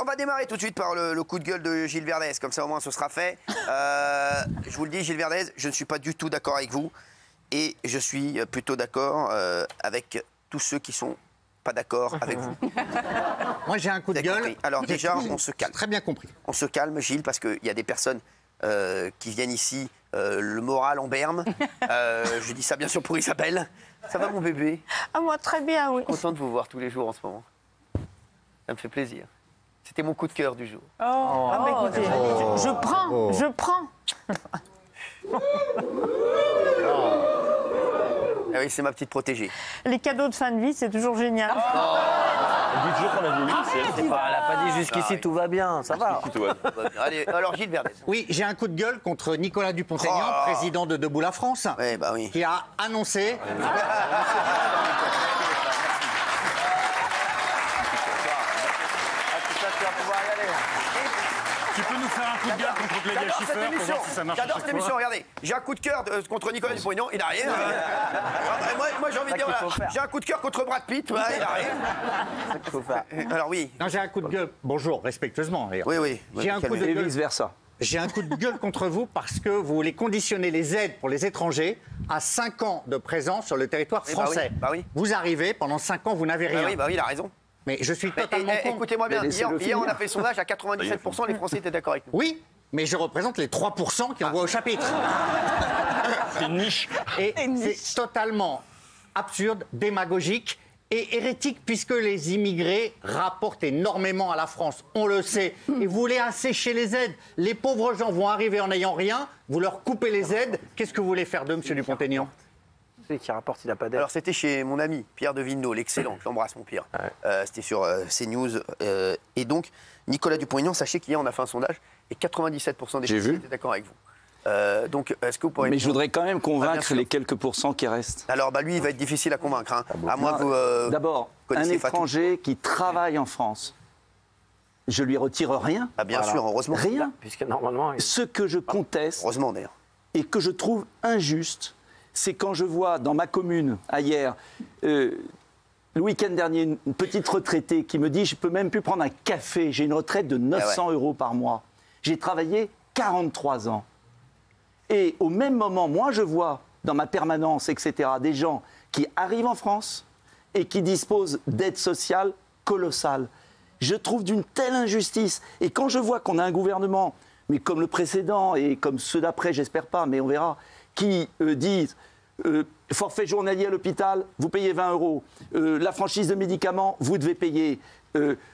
on va démarrer tout de suite par le coup de gueule de Gilles Verdez, comme ça au moins ce sera fait. Je vous le dis, Gilles Verdez, je ne suis pas du tout d'accord avec vous. Et je suis plutôt d'accord avec tous ceux qui sont pas d'accord avec vous. Moi, j'ai un coup de gueule. Compris. Alors déjà, on se calme. Très bien compris. On se calme, Gilles, parce qu'il y a des personnes qui viennent ici, le moral en berne. Je dis ça bien sûr pour Isabelle. Ça va mon bébé? Ah moi très bien, oui. Content de vous voir tous les jours en ce moment. Ça me fait plaisir. C'était mon coup de cœur du jour. Oh, ah bah écoutez, je prends. Ah oui, c'est ma petite protégée. Les cadeaux de fin de vie, c'est toujours génial. Elle dit toujours qu'on a vieilli. Elle n'a pas dit jusqu'ici tout va bien, ça va. Allez, alors Gilles Verdez. Oui, j'ai un coup de gueule contre Nicolas Dupont-Aignan, président de Debout la France, Oui. qui a annoncé... Tu peux nous faire un coup de gueule contre Claudia Schiffer pour voir si ça marche. J'adore cette émission, regardez. J'ai un coup de cœur contre Nicolas Dupont-Aignan, il n'a rien. Moi j'ai envie de dire, j'ai un coup de cœur contre Brad Pitt, il n'a rien. Alors oui. Non, j'ai un coup de gueule, bonjour, respectueusement d'ailleurs. Oui. J'ai un coup de Et gueule. vice-versa. J'ai un coup de gueule contre vous parce que vous voulez conditionner les aides pour les étrangers à 5 ans de présence sur le territoire français. Bah oui. Vous arrivez, pendant 5 ans, vous n'avez rien. Bah oui, il a raison. Mais je suis totalement con. Écoutez-moi bien, hier on a fait le sondage, à 97%, les Français étaient d'accord avec nous. Oui, mais je représente les 3% qui envoient au chapitre. C'est une niche. Et c'est totalement absurde, démagogique et hérétique puisque les immigrés rapportent énormément à la France. On le sait. Et vous voulez assécher les aides. Les pauvres gens vont arriver en n'ayant rien. Vous leur coupez les aides. Qu'est-ce que vous voulez faire d'eux, M. Dupont-Aignan? Celui qui rapporte, il n'a pas d'aide. Alors c'était chez mon ami Pierre de Villeneuve, l'excellent, je l'embrasse mon Pierre. C'était sur CNews. Et donc, Nicolas Dupont-Aignan, sachez qu'hier on a fait un sondage et 97% des Français étaient d'accord avec vous. Donc, est-ce que vous pourriez... Mais je voudrais quand même convaincre les quelques pourcents qui restent. Alors, lui, il va être difficile à convaincre. Hein. À moins que vous... D'abord, un étranger qui travaille en France, je lui retire rien. Ah, bien sûr, heureusement. Rien. Puisque normalement... Ce que je conteste, heureusement d'ailleurs, et que je trouve injuste, c'est quand je vois dans ma commune, hier, le week-end dernier, une petite retraitée qui me dit « je ne peux même plus prendre un café, j'ai une retraite de 900 € par mois. J'ai travaillé 43 ans. » Et au même moment, moi je vois dans ma permanence, etc., des gens qui arrivent en France et qui disposent d'aides sociales colossales. Je trouve d'une telle injustice. Et quand je vois qu'on a un gouvernement, mais comme le précédent et comme ceux d'après, j'espère pas, mais on verra, qui disent forfait journalier à l'hôpital, vous payez 20 €. La franchise de médicaments, vous devez payer.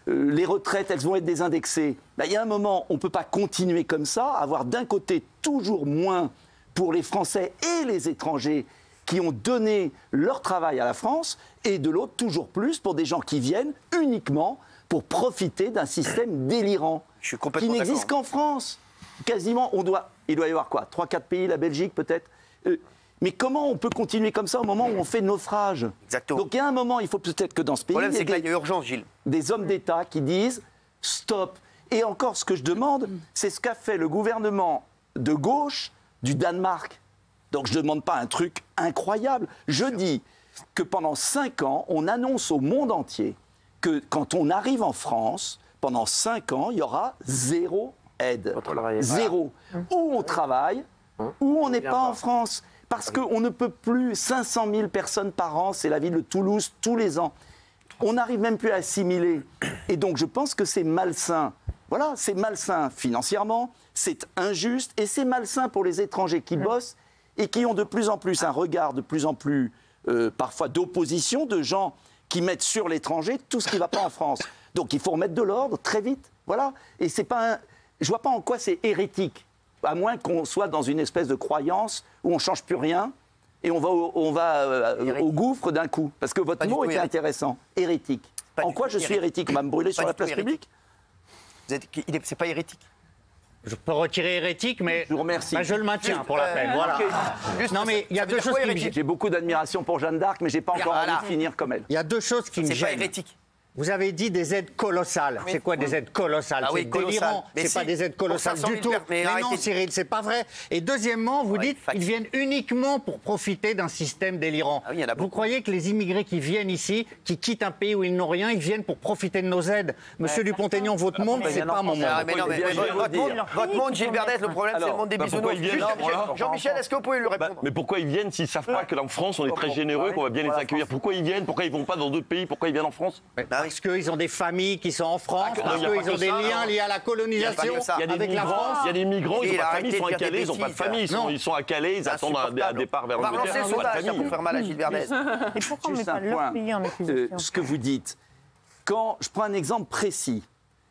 Les retraites, elles vont être désindexées. Il y a un moment, on ne peut pas continuer comme ça, avoir d'un côté toujours moins pour les Français et les étrangers qui ont donné leur travail à la France, et de l'autre, toujours plus pour des gens qui viennent uniquement pour profiter d'un système délirant qui n'existe qu'en France. Quasiment, il doit y avoir quoi, 3-4 pays, la Belgique peut-être. Mais comment on peut continuer comme ça au moment où on fait naufrage? Exactement. Donc il y a un moment, il faut peut-être que dans ce pays, le problème, c'est qu'il y a urgence, Gilles. Des hommes d'État qui disent stop. Et encore, ce que je demande, c'est ce qu'a fait le gouvernement de gauche du Danemark. Donc je ne demande pas un truc incroyable. Je dis que pendant 5 ans, on annonce au monde entier que quand on arrive en France, pendant 5 ans, il y aura 0 aide. Zéro. Ou on travaille, ou on n'est pas en France. Parce qu'on ne peut plus, 500 000 personnes par an, c'est la ville de Toulouse, tous les ans. On n'arrive même plus à assimiler. Et donc je pense que c'est malsain. Voilà, c'est malsain financièrement, c'est injuste, et c'est malsain pour les étrangers qui bossent et qui ont de plus en plus un regard de plus en plus, parfois d'opposition, de gens qui mettent sur l'étranger tout ce qui ne va pas en France. Donc il faut remettre de l'ordre très vite. Voilà. Et c'est pas je ne vois pas en quoi c'est hérétique. À moins qu'on soit dans une espèce de croyance où on ne change plus rien et on va au gouffre d'un coup. Parce que votre mot était intéressant. Hérétique. En quoi je suis hérétique? On va me brûler sur la place publique? C'est pas hérétique. Je peux retirer hérétique, mais je vous remercie. Je le maintiens pour la peine. Voilà. Non, mais il y a deux choses qui me gênent. J'ai beaucoup d'admiration pour Jeanne d'Arc, mais je n'ai pas encore envie de finir comme elle. Il y a deux choses qui me gênent. C'est pas hérétique. Vous avez dit des aides colossales. C'est quoi des aides colossales? Ah oui, C'est colossales. délirant. Mais C'est si, pas des aides colossales pour 500 du 000 tout. mais Mais arrêtez non, de- Cyril, c'est pas vrai. Et deuxièmement, vous dites facile. ils viennent uniquement pour profiter d'un système délirant. Ah oui, il y en a Vous beaucoup. croyez que les immigrés qui viennent ici, qui quittent un pays où ils n'ont rien, ils viennent pour profiter de nos aides? Monsieur Dupont-Aignan, votre monde, ils c'est viennent pas en mon France. monde. Ah, mais non, mais je vais vous votre dire. monde, votre monde, Gilles Verdez, le problème, c'est le monde des pourquoi bisounours. ils viennent, Juste, voilà. Jean-Michel, est-ce que vous pouvez lui répondre? Mais pourquoi ils viennent s'ils savent pas que en France on est très généreux, qu'on va bien les accueillir? Pourquoi ils viennent? Pourquoi ils vont pas dans d'autres pays? Pourquoi ils viennent en France? Parce qu'ils ont des familles qui sont en France, Ah, parce non, il y a qu'ils pas ont que des ça, liens non. liés à la colonisation Il y a pas que ça. Il y a des avec la migrants, France. il y a des migrants, ils Il n'ont pas a de famille, ils sont à arrêté de dire Calais, des ils n'ont pas de bêtises, famille, ils sont à Calais, ils attendent un départ vers On va relancer l'Angleterre. le ils ont pas de sondage, ça famille. peut faire mal à Gilles Verdez. Et pourquoi on ne met Juste pas un leur point. pays en accusation? Ce que vous dites, quand je prends un exemple précis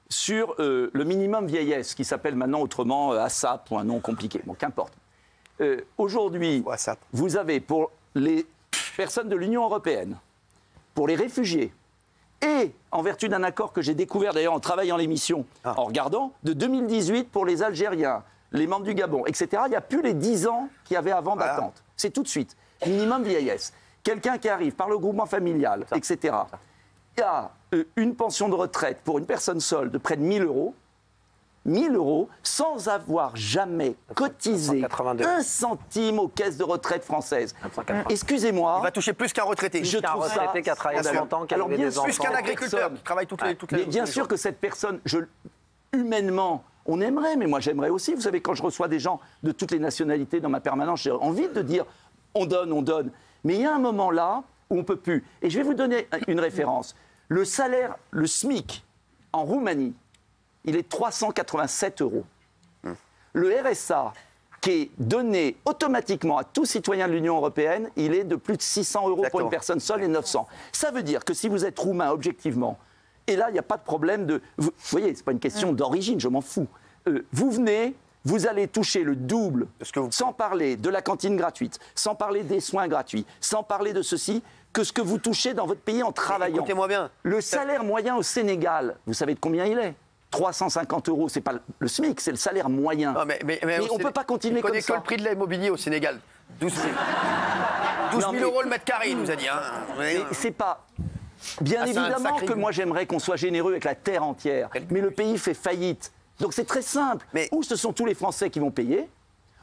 sur le minimum vieillesse, qui s'appelle maintenant autrement ASAP ou un nom compliqué, bon, qu'importe. Aujourd'hui, WhatsApp. vous avez pour les personnes de l'Union européenne, pour les réfugiés, et en vertu d'un accord que j'ai découvert d'ailleurs en travaillant l'émission, en regardant, de 2018 pour les Algériens, les membres du Gabon, etc., il n'y a plus les 10 ans qu'il y avait avant Voilà. d'attente. C'est tout de suite. Minimum vieillesse. Quelqu'un qui arrive par le groupement familial, etc., il y a une pension de retraite pour une personne seule de près de 1 000 euros. 1 000 euros sans avoir jamais cotisé 982. un centime aux caisses de retraite françaises. 980. Excusez-moi. Il va toucher plus qu'un retraité. Je Qu'un trouve ça retraité qui a travaillé scandaleux. longtemps, qui a Alors, élevé bien des sûr, Plus qu'un enfants. agriculteur qui travaille toutes les Mais bien sûr que cette personne, humainement, on aimerait, mais moi j'aimerais aussi. Vous savez, quand je reçois des gens de toutes les nationalités dans ma permanence, j'ai envie de dire on donne, on donne. Mais il y a un moment là où on ne peut plus. Et je vais vous donner une référence. Le salaire, le SMIC en Roumanie, il est 387 euros. Le RSA, qui est donné automatiquement à tout citoyen de l'Union européenne, il est de plus de 600 euros pour Exactement. une personne seule et 900. Ça veut dire que si vous êtes roumain objectivement, et là, il n'y a pas de problème de... Vous voyez, ce n'est pas une question d'origine, je m'en fous. Vous venez, vous allez toucher le double, sans parler de la cantine gratuite, sans parler des soins gratuits, sans parler de ceci, que ce que vous touchez dans votre pays en travaillant. Écoutez-moi bien. Le salaire moyen au Sénégal, vous savez de combien il est? 350 euros, c'est pas le SMIC, c'est le salaire moyen. Non, mais on ne peut pas continuer comme connaît que ça. le prix de l'immobilier au Sénégal. 12 000, 12 000 euros le mètre carré, il nous a dit. Hein. Mais c'est pas. Bien Ah, c'est un évidemment sacré que goût. moi j'aimerais qu'on soit généreux avec la terre entière, mais le pays fait faillite. Donc c'est très simple. Mais- Ou ce sont tous les Français qui vont payer,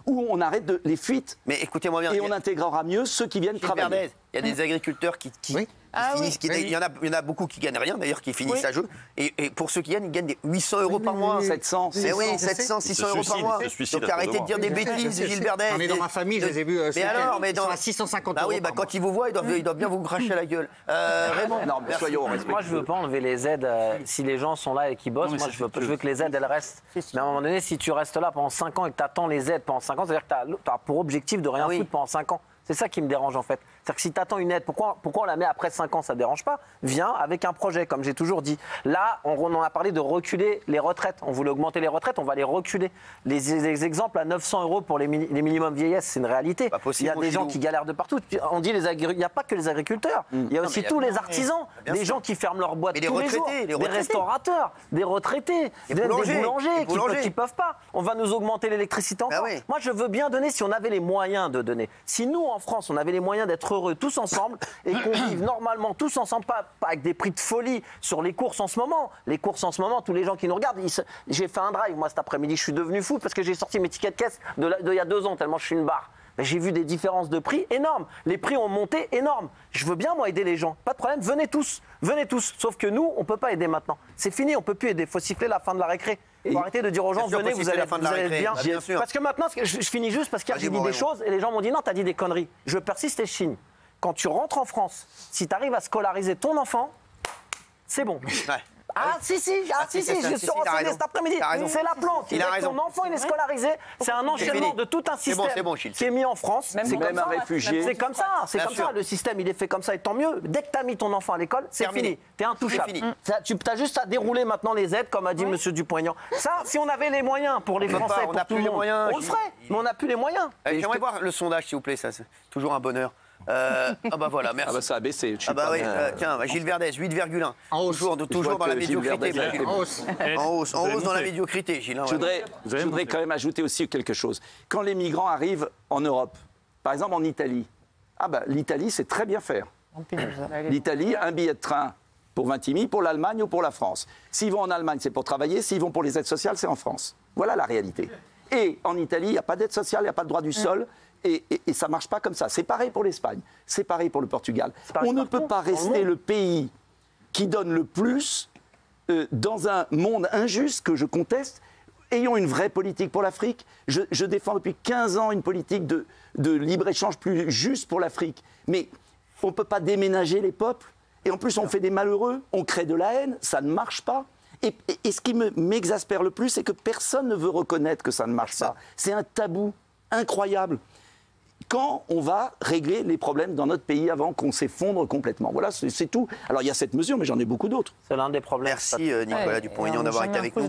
ou on arrête les fuites Mais écoutez-moi bien. et on intégrera mieux ceux qui viennent Gilles travailler. Verdez, il y a des agriculteurs qui Oui. finissent, il y en a beaucoup qui gagnent rien d'ailleurs, qui finissent à jeu. Et pour ceux qui gagnent, ils gagnent des 800 euros par mois. 700. Mais oui, 600, 700, 600 euros par suicide, mois. se suicide Donc à arrêtez de cause dire de des moi. bêtises, Gilles Verdez. On est dans ma famille, je les ai vus. Mais alors, mais ils sont dans... à 650 Bah euros. oui, bah par quand mois. ils vous voient, ils doivent bien vous cracher à la gueule. Raymond, Non, mais soyons respectueux. Moi, je veux pas enlever les aides. Si les gens sont là et qui bossent, Non, mais moi, ça, je veux que les aides, elles restent. Mais à un moment donné, si tu restes là pendant 5 ans et que tu attends les aides pendant 5 ans, c'est-à-dire que tu as pour objectif de rien oui. foutre pendant 5 ans. C'est ça qui me dérange en fait. C'est-à-dire que si tu attends une aide, pourquoi on la met après 5 ans? Ça ne dérange pas. Viens avec un projet, comme j'ai toujours dit. Là, on en a parlé de reculer les retraites. On voulait augmenter les retraites, on va les reculer. Les exemples à 900 euros pour les minimums vieillesse, c'est une réalité. Pas possible, Il y a mon des gens Gilou. qui galèrent de partout. On dit il n'y a pas que les agriculteurs. Il y a aussi mais il y a- tous les artisans, Bien des sûr. gens qui ferment leurs boîtes Mais les tous les jours, retraités, les des retraités. restaurateurs, des retraités, des boulangers les boulangers. qui peuvent pas. On va nous augmenter l'électricité encore. Ah oui. Moi, je veux bien donner si on avait les moyens de donner. Si nous, en France, on avait les moyens d'être heureux tous ensemble et qu'on vive normalement tous ensemble, pas avec des prix de folie sur les courses en ce moment. Les courses en ce moment, tous les gens qui nous regardent, j'ai fait un drive, moi, cet après-midi, je suis devenu fou parce que j'ai sorti mes tickets de caisse il y a 2 ans, tellement je suis une barre. J'ai vu des différences de prix énormes. Les prix ont monté énormes. Je veux bien, moi, aider les gens. Pas de problème, venez tous. Venez tous. Sauf que nous, on ne peut pas aider maintenant. C'est fini, on ne peut plus aider. Il faut siffler la fin de la récré. Il faut arrêter de dire aux gens, Bien sûr, venez, faut vous siffler allez, la fin de vous la allez être récré. bien. Bah, bien sûr. Parce que maintenant, je finis juste parce qu'il y a Vas-y, dit mon des Raymond. choses et les gens m'ont dit, non, t'as dit des conneries. Je persiste et je signe. Quand tu rentres en France, si tu arrives à scolariser ton enfant, c'est bon. Ouais. Ah si, si, je suis t'as renseigné raison. cet après-midi. T'as raison. C'est la plante. Il a Dès que raison. Ton enfant il est scolarisé, c'est un enchaînement fini. de tout un C'est bon, système c'est bon, Gilles. qui est mis en France. Même C'est pour comme un ça. réfugié. C'est comme ça, c'est Bien comme sûr. ça. Le système il est fait comme ça et tant mieux. Dès que tu as mis ton enfant à l'école, c'est Terminé. fini. Tu es intouchable. C'est fini. Tu as juste à dérouler maintenant les aides, comme a dit Monsieur Dupont-Aignan. Ça, si on avait les moyens pour les peut Français, pas, on pour n'a tout plus le les monde, moyens, on le Gilles. ferait. Mais on n'a plus les moyens. J'aimerais voir le sondage, s'il vous plaît, ça, c'est toujours un bonheur. Ah bah voilà, merci. Ah bah ça a baissé. Je suis Ah bah pas- oui, tiens, Gilles Verdez, 8,1. En hausse. Toujours dans la que Gilles médiocrité. Verdez, Gilles. En hausse. En hausse dans la monté. médiocrité, Gilles. hein, Je ouais. voudrais quand même ajouter aussi quelque chose. Quand les migrants arrivent en Europe, par exemple en Italie, l'Italie, c'est très bien faire. L'Italie, un billet de train Pour Vintimille, pour l'Allemagne ou pour la France. S'ils vont en Allemagne, c'est pour travailler. S'ils vont pour les aides sociales, c'est en France. Voilà la réalité. Et en Italie, il n'y a pas d'aide sociale, il n'y a pas de droit du sol. Et ça ne marche pas comme ça. C'est pareil pour l'Espagne. C'est pareil pour le Portugal. On ne peut pas rester le pays qui donne le plus dans un monde injuste que je conteste. Ayons une vraie politique pour l'Afrique. Je défends depuis 15 ans une politique de libre-échange plus juste pour l'Afrique. Mais on ne peut pas déménager les peuples. Et en plus, on fait des malheureux, on crée de la haine, ça ne marche pas. Et ce qui m'exaspère le plus, c'est que personne ne veut reconnaître que ça ne marche pas. C'est un tabou incroyable. Quand on va régler les problèmes dans notre pays avant qu'on s'effondre complètement. Voilà, c'est tout. Alors il y a cette mesure, mais j'en ai beaucoup d'autres. C'est l'un des problèmes. Merci Nicolas Dupont-Aignan d'avoir été avec nous.